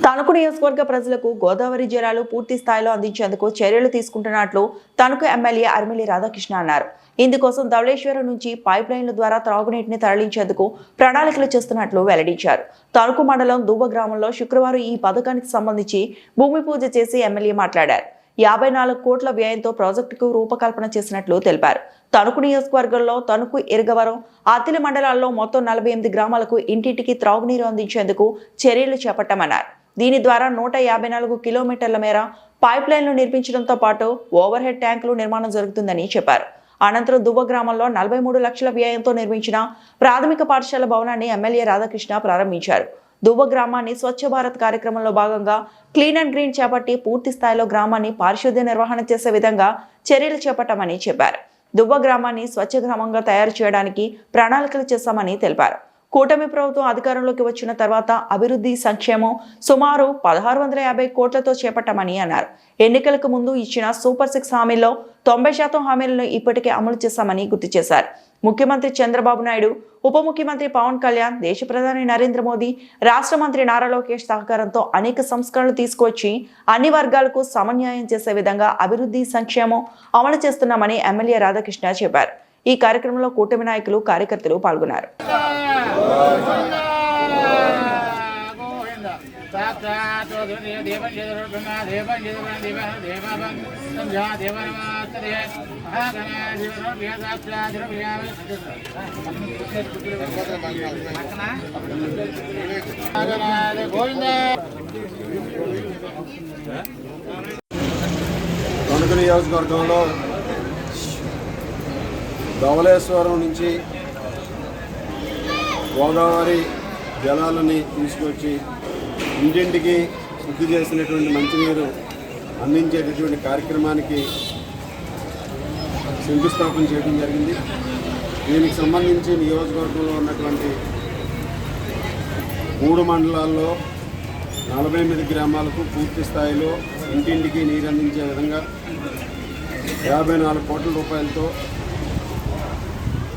తణుకు నియోజకవర్గ ప్రజలకు గోదావరి జలాలు పూర్తి స్థాయిలో అందించేందుకు చర్యలు తీసుకుంటున్నట్లు తణుకు ఎమ్మెల్యే అరిమిల్లి రాధాకృష్ణ అన్నారు. ఇందుకోసం ధవళేశ్వరం నుంచి పైప్ లైన్ల ద్వారా త్రాగునీటిని తరలించేందుకు ప్రణాళికలు చేస్తున్నట్లు వెల్లడించారు. తణుకు మండలం దువ్వ గ్రామంలో శుక్రవారం ఈ పథకానికి సంబంధించి భూమి పూజ చేసి ఎమ్మెల్యే మాట్లాడారు. 54 కోట్ల వ్యయంతో ప్రాజెక్టుకు రూపకల్పన చేసినట్లు తెలిపారు. తణుకు నియోజకవర్గంలో తణుకు, ఇరగవరం, ఆతిలి మండలాల్లో మొత్తం 48 గ్రామాలకు ఇంటింటికి త్రాగునీరు అందించేందుకు చర్యలు చేపట్టామన్నారు. దీని ద్వారా 154 కిలోమీటర్ల మేర పైప్ లైన్లు నిర్మించడంతో పాటు ఓవర్ హెడ్ ట్యాంకులు నిర్మాణం జరుగుతుందని చెప్పారు. అనంతరం దువ్వ గ్రామంలో 43 లక్షల వ్యయంతో నిర్మించిన ప్రాథమిక పాఠశాల భవనాన్ని ఎమ్మెల్యే రాధాకృష్ణ ప్రారంభించారు. దువ్వ గ్రామాన్ని స్వచ్ఛ భారత్ కార్యక్రమంలో భాగంగా క్లీన్ అండ్ గ్రీన్ చేపట్టి పూర్తి స్థాయిలో గ్రామాన్ని పారిశుద్ధ్య నిర్వహణ చేసే విధంగా చర్యలు చేపట్టామని చెప్పారు. దువ్వ గ్రామాన్ని స్వచ్ఛ గ్రామంగా తయారు చేయడానికి ప్రణాళికలు చేశామని తెలిపారు. కూటమి ప్రభుత్వం అధికారంలోకి వచ్చిన తర్వాత అభివృద్ధి సంక్షేమం సుమారు 1650 కోట్లతో చేపట్టామని అన్నారు. ఎన్నికలకు ముందు ఇచ్చిన సూపర్ 6 హామీల్లో 90% హామీలను ఇప్పటికే అమలు చేశామని గుర్తు చేశారు. ముఖ్యమంత్రి చంద్రబాబు నాయుడు, ఉప ముఖ్యమంత్రి పవన్ కళ్యాణ్, దేశ ప్రధాని నరేంద్ర మోదీ, రాష్ట్ర మంత్రి నారా లోకేష్ సహకారంతో అనేక సంస్కరణలు తీసుకువచ్చి అన్ని వర్గాలకు సమన్యాయం చేసే విధంగా అభివృద్ధి సంక్షేమం అమలు చేస్తున్నామని ఎమ్మెల్యే రాధాకృష్ణ చెప్పారు. ఈ కార్యక్రమంలో కూటమి నాయకులు, కార్యకర్తలు పాల్గొన్నారు. తణుకు నియోజకవర్గంలో ధవళేశ్వరం నుంచి గోదావరి జలాలని తీసుకొచ్చి ఇంటింటికి శుద్ధి చేసినటువంటి మంచినీరు అందించేటటువంటి కార్యక్రమానికి శంకుస్థాపన చేయడం జరిగింది. దీనికి సంబంధించి నియోజకవర్గంలో ఉన్నటువంటి 3 మండలాల్లో 48 గ్రామాలకు పూర్తి స్థాయిలో ఇంటింటికి నీరు అందించే విధంగా 54 కోట్ల రూపాయలతో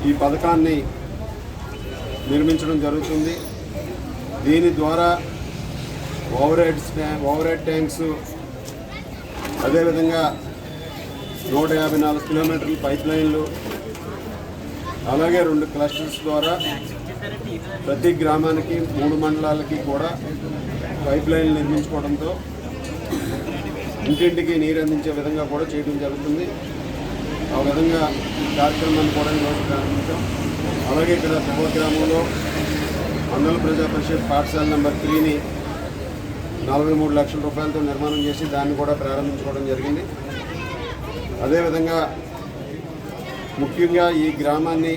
ఈ పథకాన్ని నిర్మించడం జరుగుతుంది. దీని ద్వారా ఓవర్ హెడ్ ట్యాంక్స్, అదేవిధంగా 154 కిలోమీటర్ల పైప్ లైన్లు, అలాగే 2 క్లస్టర్స్ ద్వారా ప్రతి గ్రామానికి 3 మండలాలకి కూడా పైప్ లైన్లు నిర్మించుకోవడంతో ఇంటింటికి నీరు అందించే విధంగా కూడా చేయడం జరుగుతుంది. ఆ విధంగా ఈ కార్యక్రమాన్ని కూడా ఈరోజు ప్రారంభించాం. అలాగే ఇక్కడ దువ్వ గ్రామంలో మండల ప్రజా పరిషత్ పాఠశాల నెంబర్ 3ని 43 లక్షల రూపాయలతో నిర్మాణం చేసి దాన్ని కూడా ప్రారంభించుకోవడం జరిగింది. అదేవిధంగా ముఖ్యంగా ఈ గ్రామాన్ని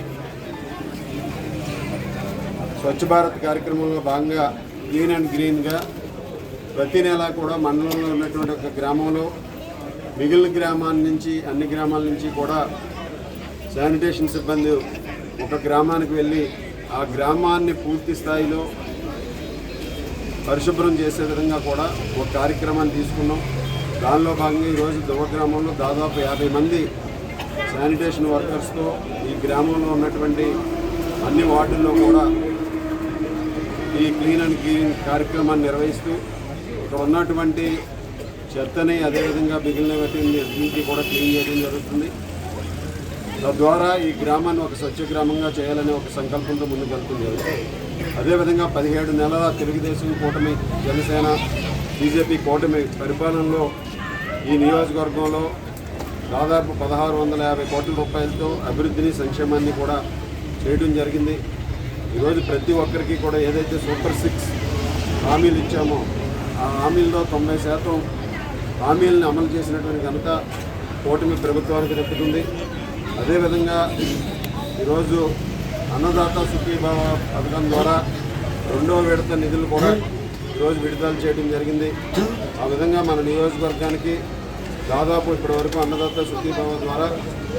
స్వచ్ఛ భారత్ కార్యక్రమంలో భాగంగా క్లీన్ అండ్ గ్రీన్గా ప్రతి నెల కూడా మండలంలో ఉన్నటువంటి ఒక గ్రామంలో మిగిలిన గ్రామాల నుంచి, అన్ని గ్రామాల నుంచి కూడా శానిటేషన్ సిబ్బంది ఒక గ్రామానికి వెళ్ళి ఆ గ్రామాన్ని పూర్తి స్థాయిలో పరిశుభ్రం చేసే విధంగా కూడా ఒక కార్యక్రమాన్ని తీసుకున్నాం. దానిలో భాగంగా ఈరోజు దువ్వ గ్రామంలో దాదాపు 50 మంది శానిటేషన్ వర్కర్స్తో ఈ గ్రామంలో ఉన్నటువంటి అన్ని వార్డుల్లో కూడా ఈ క్లీన్ అండ్ గ్రీన్ కార్యక్రమాన్ని నిర్వహిస్తూ ఇక్కడ ఉన్నటువంటి చెత్తని, అదేవిధంగా మిగిలినవి కూడా క్లీన్ చేయడం జరుగుతుంది. తద్వారా ఈ గ్రామాన్ని ఒక స్వచ్ఛ గ్రామంగా చేయాలనే ఒక సంకల్పంతో ముందుకు వెళ్తుంది. అదేవిధంగా 17 నెలల తెలుగుదేశం కూటమి, జనసేన, బీజేపీ కూటమి పరిపాలనలో ఈ నియోజకవర్గంలో దాదాపు 1650 కోట్ల రూపాయలతో అభివృద్ధిని, సంక్షేమాన్ని కూడా చేయడం జరిగింది. ఈరోజు ప్రతి ఒక్కరికి కూడా ఏదైతే సూపర్ 6 హామీలు ఇచ్చామో ఆ హామీల్లో 90% హామీలను అమలు చేసినటువంటి ఘనత కూటమి ప్రభుత్వానికి దక్కుతుంది. అదేవిధంగా ఈరోజు అన్నదాత సుఖీభావ పథకం ద్వారా 2వ విడత నిధులు కూడా ఈరోజు విడుదల చేయడం జరిగింది. ఆ విధంగా మన నియోజకవర్గానికి దాదాపు ఇప్పటి వరకు అన్నదాత సుఖీభావ ద్వారా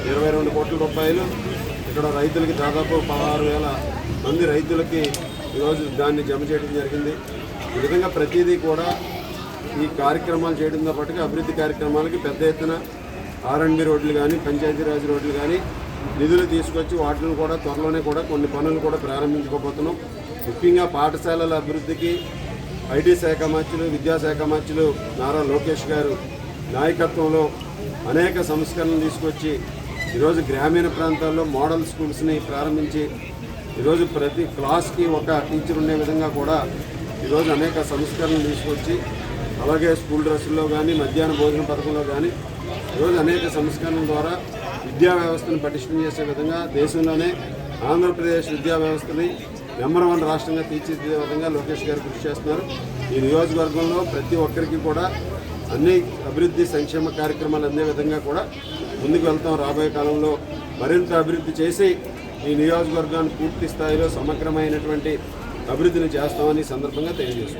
22 కోట్ల రూపాయలు, ఇక్కడ రైతులకి దాదాపు 16,000 మంది రైతులకి ఈరోజు దాన్ని జమ చేయడం జరిగింది. ఈ విధంగా ప్రతిదీ కూడా ఈ కార్యక్రమాలు చేయడంతో పాటుగా అభివృద్ధి కార్యక్రమాలకి పెద్ద ఎత్తున R&B రోడ్లు కానీ, పంచాయతీరాజ్ రోడ్లు కానీ నిధులు తీసుకొచ్చి వాటిని కూడా త్వరలోనే కూడా కొన్ని పనులు కూడా ప్రారంభించుకోబోతున్నాం. ముఖ్యంగా పాఠశాలల అభివృద్ధికి ఐటీ శాఖ మంత్రులు, విద్యాశాఖ మంత్రులు నారా లోకేష్ గారు నాయకత్వంలో అనేక సంస్కరణలు తీసుకొచ్చి ఈరోజు గ్రామీణ ప్రాంతాల్లో మోడల్ స్కూల్స్ని ప్రారంభించి ఈరోజు ప్రతి క్లాస్కి ఒక టీచర్ ఉండే విధంగా కూడా ఈరోజు అనేక సంస్కరణలు తీసుకొచ్చి, అలాగే స్కూల్ డ్రెస్సుల్లో కానీ మధ్యాహ్న భోజన పథకంలో కానీ ఈరోజు అనేక సంస్కరణల ద్వారా విద్యా వ్యవస్థను పటిష్టం చేసే విధంగా దేశంలోనే ఆంధ్రప్రదేశ్ విద్యా వ్యవస్థని నెంబర్ 1 రాష్ట్రంగా తీర్చిదిద్దే విధంగా లోకేష్ గారు కృషి చేస్తున్నారు. ఈ నియోజకవర్గంలో ప్రతి ఒక్కరికి కూడా అన్ని అభివృద్ధి సంక్షేమ కార్యక్రమాలు అందే విధంగా కూడా ముందుకు వెళ్తాం. రాబోయే కాలంలో మరింత అభివృద్ధి చేసి ఈ నియోజకవర్గాన్ని పూర్తి స్థాయిలో సమగ్రమైనటువంటి అభివృద్ధిని చేస్తామని సందర్భంగా తెలియజేస్తున్నాం.